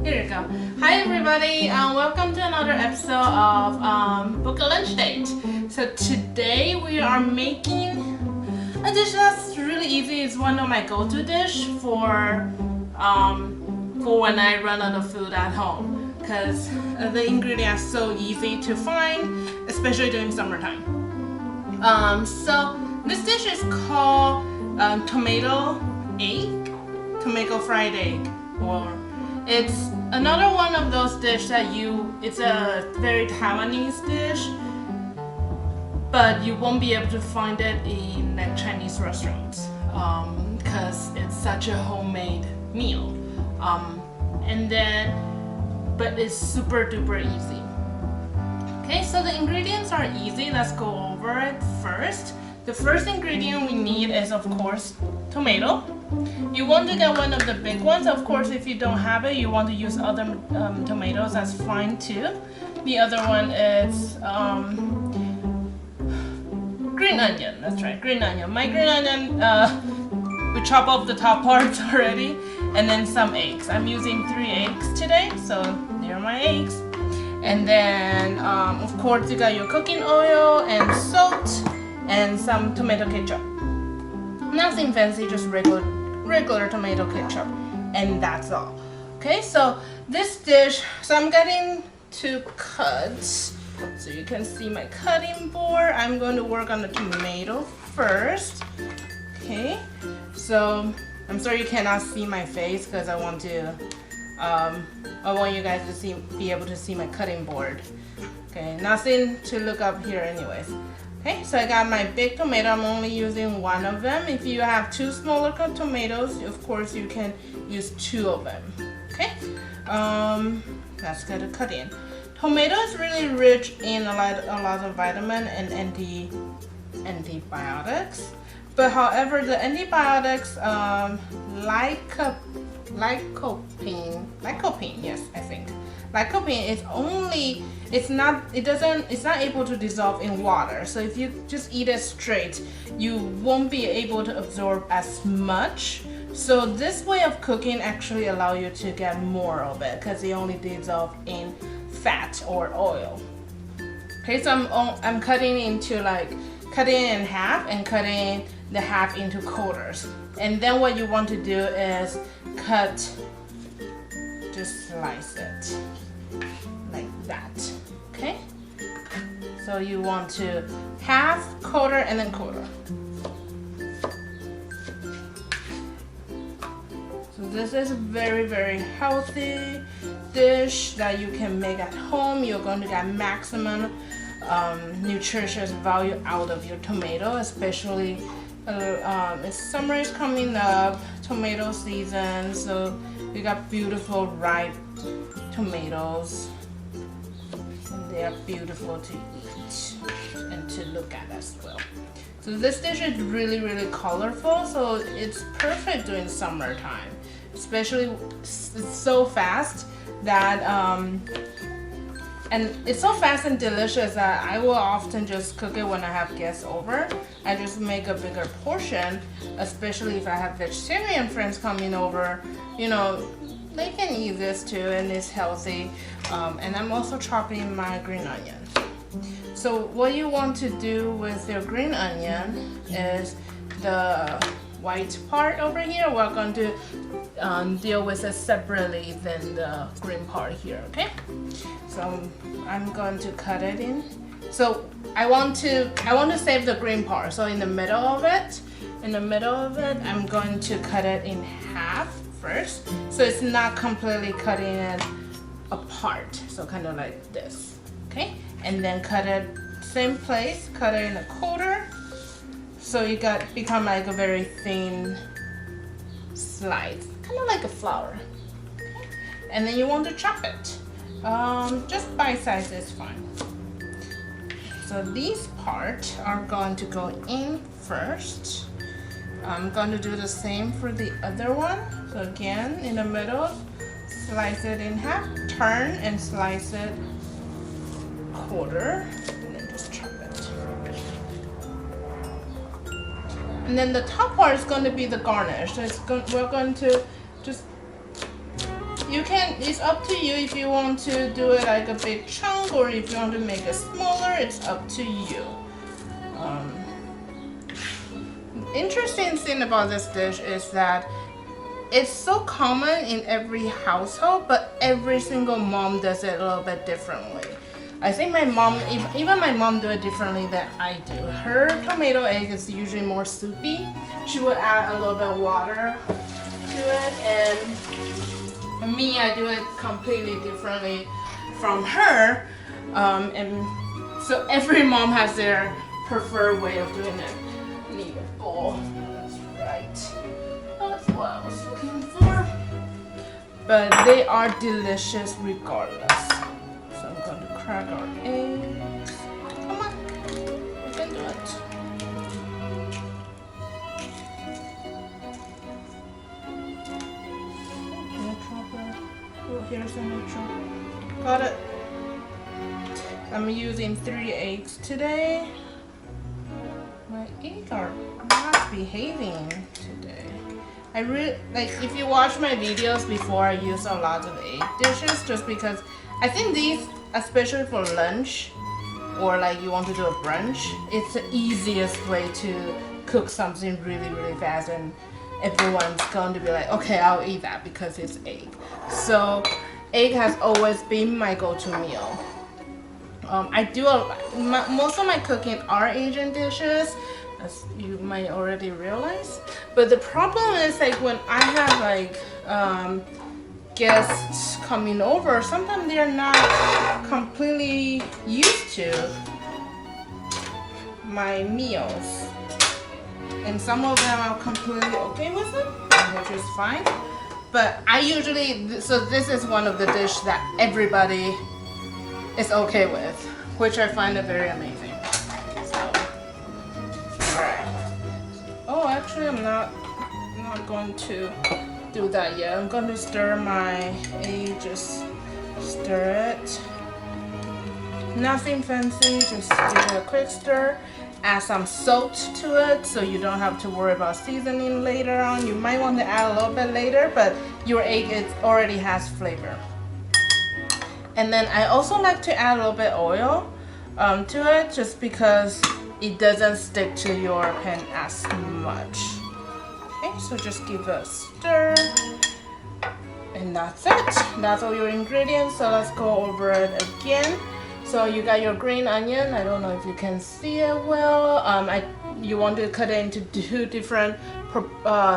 Here you go. Hi everybody, welcome to another episode of Book a Lunch Date. So today we are making a dish that's really easy. It's one of my go-to dish for when I run out of food at home, because the ingredients are so easy to find, especially during summertime. So this dish is called tomato fried egg, or it's another one of those dishes that it's a very Taiwanese dish, but you won't be able to find it in like Chinese restaurants because it's such a homemade meal. But it's super duper easy. Okay, so the ingredients are easy. Let's go over it first. The first ingredient we need is, of course, tomato. You want to get one of the big ones. Of course, if you don't have it, you want to use other tomatoes, that's fine too. The other one is green onion. That's right, green onion. My green onion, we chop off the top parts already, and then some eggs. I'm using 3 eggs today, so there are my eggs. And then, of course, you got your cooking oil and salt and some tomato ketchup. Nothing fancy, just regular tomato ketchup, and that's all. Okay, so this dish, so I'm getting to cut, so you can see my cutting board. I'm going to work on the tomato first. Okay, so I'm sorry you cannot see my face because I want you guys to be able to see my cutting board. Okay, nothing to look up here anyways. Okay, so I got my big tomato. I'm only using 1 of them. If you have 2 smaller cut tomatoes, of course you can use 2 of them. Okay, let's get a cut in. Tomato is really rich in a lot of vitamin and antibiotics. But however, the antibiotics, lycopene, yes, I think. Lycopene is it's not able to dissolve in water. So if you just eat it straight, you won't be able to absorb as much. So this way of cooking actually allow you to get more of it because they only dissolve in fat or oil. Okay, so I'm cutting in half and cutting the half into quarters. And then what you want to do is just slice it like that. Okay, so you want to half, quarter, and then quarter. So this is a very, very healthy dish that you can make at home. You're going to get maximum nutritious value out of your tomato, especially summer is coming up, tomato season, so you got beautiful ripe tomatoes, and they are beautiful to eat and to look at as well. So this dish is really, really colorful, so it's perfect during summertime. Especially, it's so fast that and it's so fast and delicious that I will often just cook it when I have guests over. I just make a bigger portion, especially if I have vegetarian friends coming over. You know, they can eat this too, and it's healthy. And I'm also chopping my green onion. So what you want to do with your green onion is the white part over here, we're going to deal with it separately than the green part here, okay? So I'm going to cut it in. So I want to save the green part. So in the middle of it, I'm going to cut it in half first. So it's not completely cutting it apart. So kind of like this, okay? And then cut it same place, cut it in a quarter. So you become like a very thin slice, kind of like a flour. Okay. And then you want to chop it. Just bite size is fine. So these parts are going to go in first. I'm going to do the same for the other one. So again, in the middle, slice it in half, turn and slice it quarter, and then just chop it. And then the top part is going to be the garnish. So we're going to just You can, it's up to you if you want to do it like a big chunk or if you want to make it smaller, it's up to you. Interesting thing about this dish is that it's so common in every household, but every single mom does it a little bit differently. I think my mom, even my mom do it differently than I do. Her tomato egg is usually more soupy. She would add a little bit of water to it, and me, I do it completely differently from her. And so every mom has their preferred way of doing it. I need a bowl. That's right. That's what I was looking for. But they are delicious regardless. So I'm going to crack our eggs. Come on, we can do it. Oh, here's an extra. Got it. I'm using 3 eggs today. My eggs are not behaving today. I really like, if you watch my videos before, I use a lot of egg dishes just because I think these, especially for lunch or like you want to do a brunch, it's the easiest way to cook something really, really fast, and everyone's going to be like, okay, I'll eat that because it's egg. So egg has always been my go-to meal. I do most of my cooking are Asian dishes, as you might already realize. But the problem is, like, when I have like guests coming over, sometimes they're not completely used to my meals, and some of them are completely okay with it, which is fine. But I usually, so this is one of the dishes that everybody is okay with, which I find it very amazing. So, alright. Oh, actually, I'm not going to do that yet. I'm going to stir my egg, just stir it. Nothing fancy, just give it a quick stir. Add some salt to it so you don't have to worry about seasoning later on. You might want to add a little bit later, but your egg already has flavor. And then I also like to add a little bit oil to it, just because it doesn't stick to your pan as much. Okay, so just give it a stir. And that's it. That's all your ingredients. So let's go over it again. So you got your green onion. I don't know if you can see it well. You want to cut it into 2 different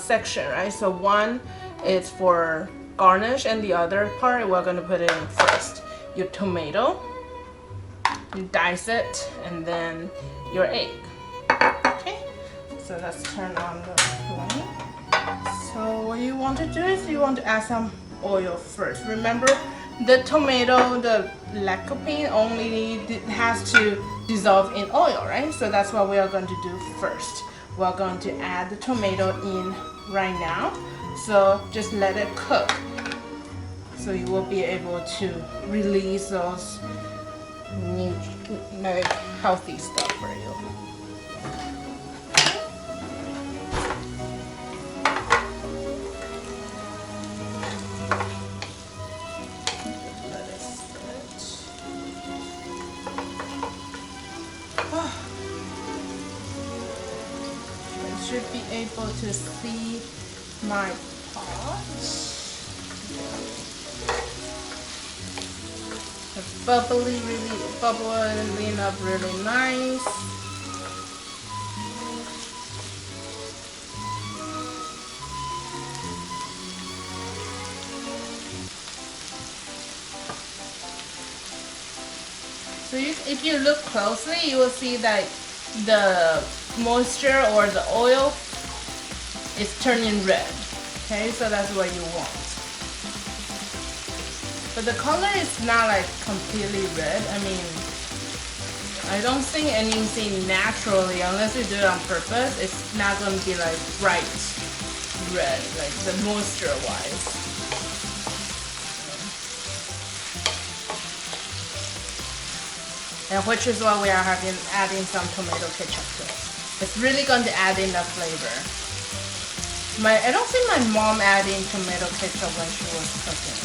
sections, right? So one is for garnish, and the other part we're going to put it in first. Your tomato, you dice it, and then your egg. Okay, so let's turn on the flame. So what you want to do is you want to add some oil first. Remember, the tomato, the lycopene only has to dissolve in oil, right? So that's what we are going to do first. We're going to add the tomato in right now. So just let it cook. So you will be able to release those healthy stuff for you. Let it sit. I should be able to see my pot. It's bubbling up really nice. So if you look closely, you will see that the moisture or the oil is turning red. Okay, so that's what you want. But the color is not like completely red. I mean, I don't think anything naturally, unless you do it on purpose, it's not going to be like bright red, like the moisture wise. And which is why we are adding some tomato ketchup to it. It's really going to add in the flavor. I don't think my mom added tomato ketchup when she was cooking.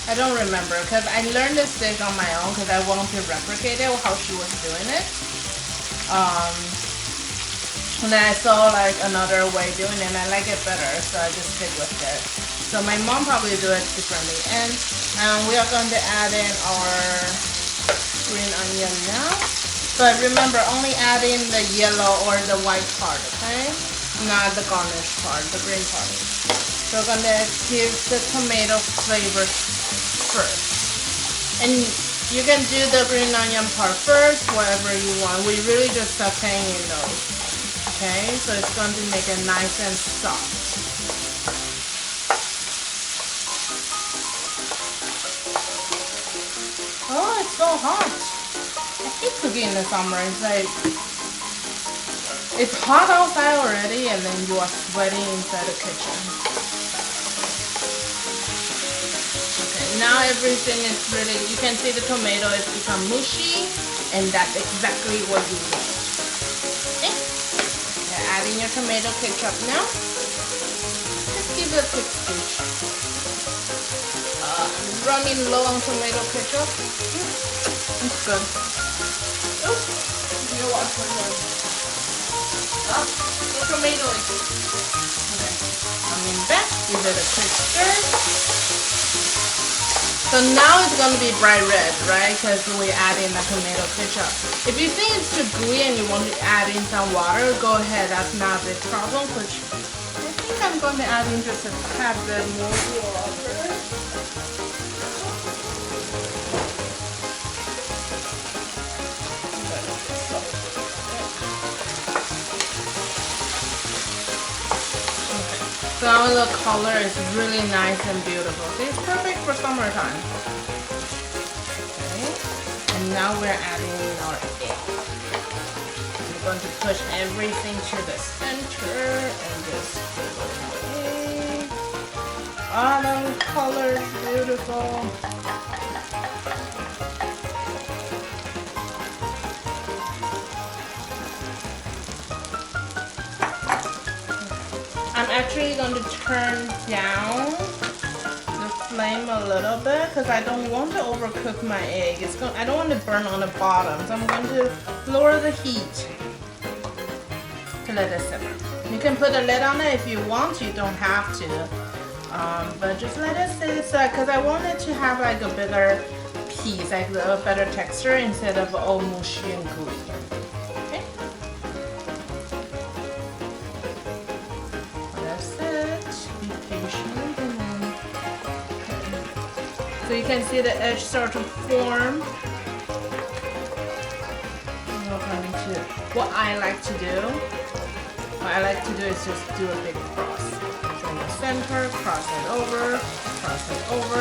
I don't remember because I learned this dish on my own because I wanted to replicate it how she was doing it. And then I saw like another way doing it and I like it better, so I just stick with it. So my mom probably do it differently. And we are going to add in our green onion now. But remember, only add in the yellow or the white part, okay? Not the garnish part, the green part. So we're gonna give the tomato flavor first. And you can do the green onion part first, whatever you want. We really just sauteing in those. Okay, so it's going to make it nice and soft. Oh, it's so hot. I hate cooking in the summer. It's like, it's hot outside already and then you are sweating inside the kitchen. Okay, now everything is really, you can see the tomato has become mushy and that's exactly what you want. Adding your tomato ketchup now. Just give it a quick squish. I'm running low on tomato ketchup. It's good. Oh, you watch my nose. The tomato is okay. Coming back, give it a quick stir. So now it's going to be bright red, right? Because we add in the tomato ketchup. If you think it's too gooey and you want to add in some water, go ahead. That's not a big problem. But I think I'm going to add in just a tad bit more water. So now the color is really nice and beautiful. So it's perfect for summertime. Okay. And now we're adding in our egg. We're going to push everything to the center and just put it away. Oh, the color is beautiful. I'm actually going to turn down the flame a little bit because I don't want to overcook my egg. I don't want to burn on the bottom, so I'm going to lower the heat to let it simmer. You can put a lid on it if you want. You don't have to, but just let it sit because I want it to have like a bigger piece, like a better texture instead of all mushy and gooey. So you can see the edge start to form. What I like to do is just do a big cross. So in the center, cross it over,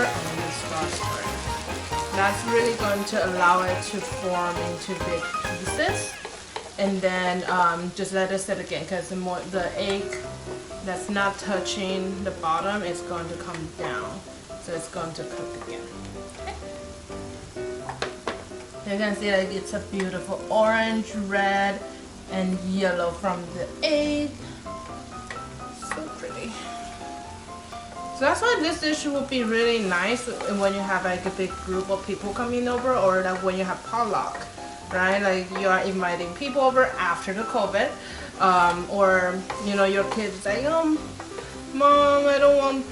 and then just cross through. That's really going to allow it to form into big pieces. And then just let it sit again because the egg that's not touching the bottom is going to come down. So it's going to cook again. Okay. You can see like it's a beautiful orange, red, and yellow from the egg. So pretty. So that's why this dish would be really nice when you have like a big group of people coming over, or like when you have potluck, right? Like you are inviting people over after the COVID, or you know your kids like, Mom, I don't want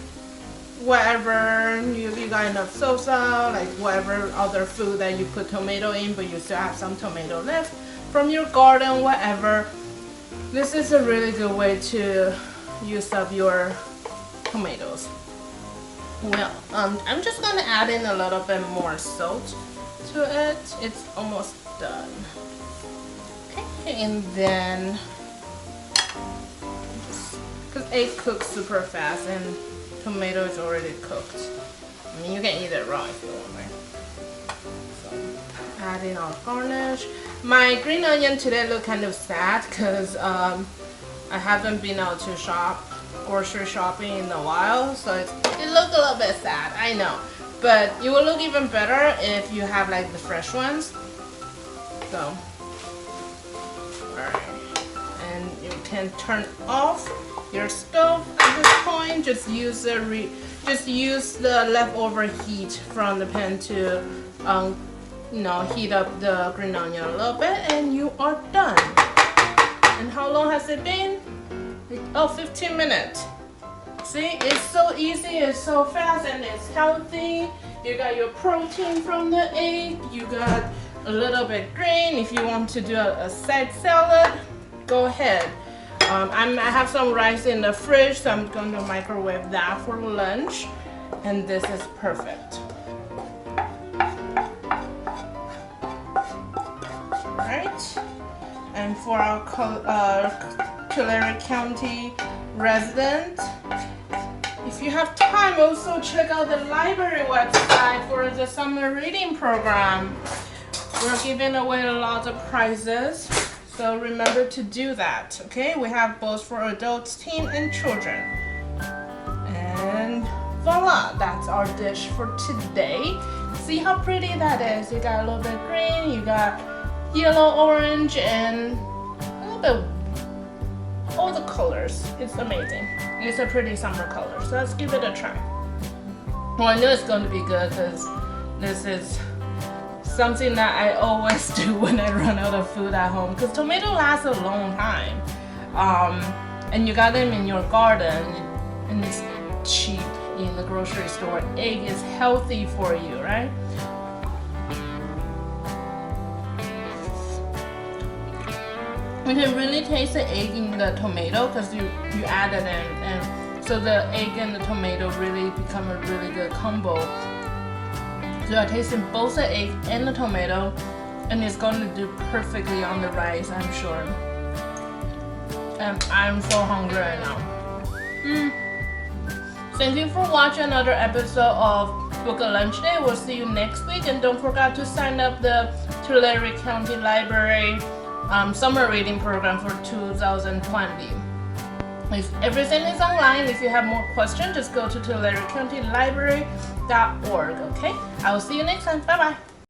whatever, you got enough salsa, like whatever other food that you put tomato in, but you still have some tomato left from your garden, whatever. This is a really good way to use up your tomatoes. Well, I'm just gonna add in a little bit more salt to it. It's almost done. Okay, and then because egg cooks super fast and tomato is already cooked. I mean, you can eat it raw if you want, right? So, add in our garnish. My green onion today look kind of sad because I haven't been out to grocery shopping in a while, so it looked a little bit sad, I know. But it will look even better if you have like the fresh ones. So, alright. And you can turn off your stove at this point. Just use the leftover heat from the pan to heat up the green onion a little bit, and you are done. And how long has it been? Oh, 15 minutes. See, it's so easy, it's so fast, and it's healthy. You got your protein from the egg, you got a little bit green. If you want to do a side salad, go ahead. I have some rice in the fridge, so I'm going to microwave that for lunch, and this is perfect. Alright, and for our Tulare County resident, if you have time, also check out the library website for the summer reading program. We're giving away lots of prizes, so remember to do that, okay? We have both for adults, teen, and children. And voila, that's our dish for today. See how pretty that is? You got a little bit green, you got yellow, orange, and a little bit all the colors. It's amazing. It's a pretty summer color, so let's give it a try. Well, I know it's going to be good because this is something that I always do when I run out of food at home, because tomato lasts a long time, and you got them in your garden, and it's cheap in the grocery store. Egg is healthy for you, right? You can really taste the egg in the tomato because you add it in, and so the egg and the tomato really become a really good combo. So you're tasting both the egg and the tomato, and it's going to do perfectly on the rice, I'm sure. And I'm so hungry right now. Thank you for watching another episode of Book a Lunch Day. We'll see you next week, and don't forget to sign up the Tulare County Library summer reading program for 2020. If everything is online, if you have more questions, just go to TulareCountyLibrary.org, okay? I will see you next time. Bye-bye.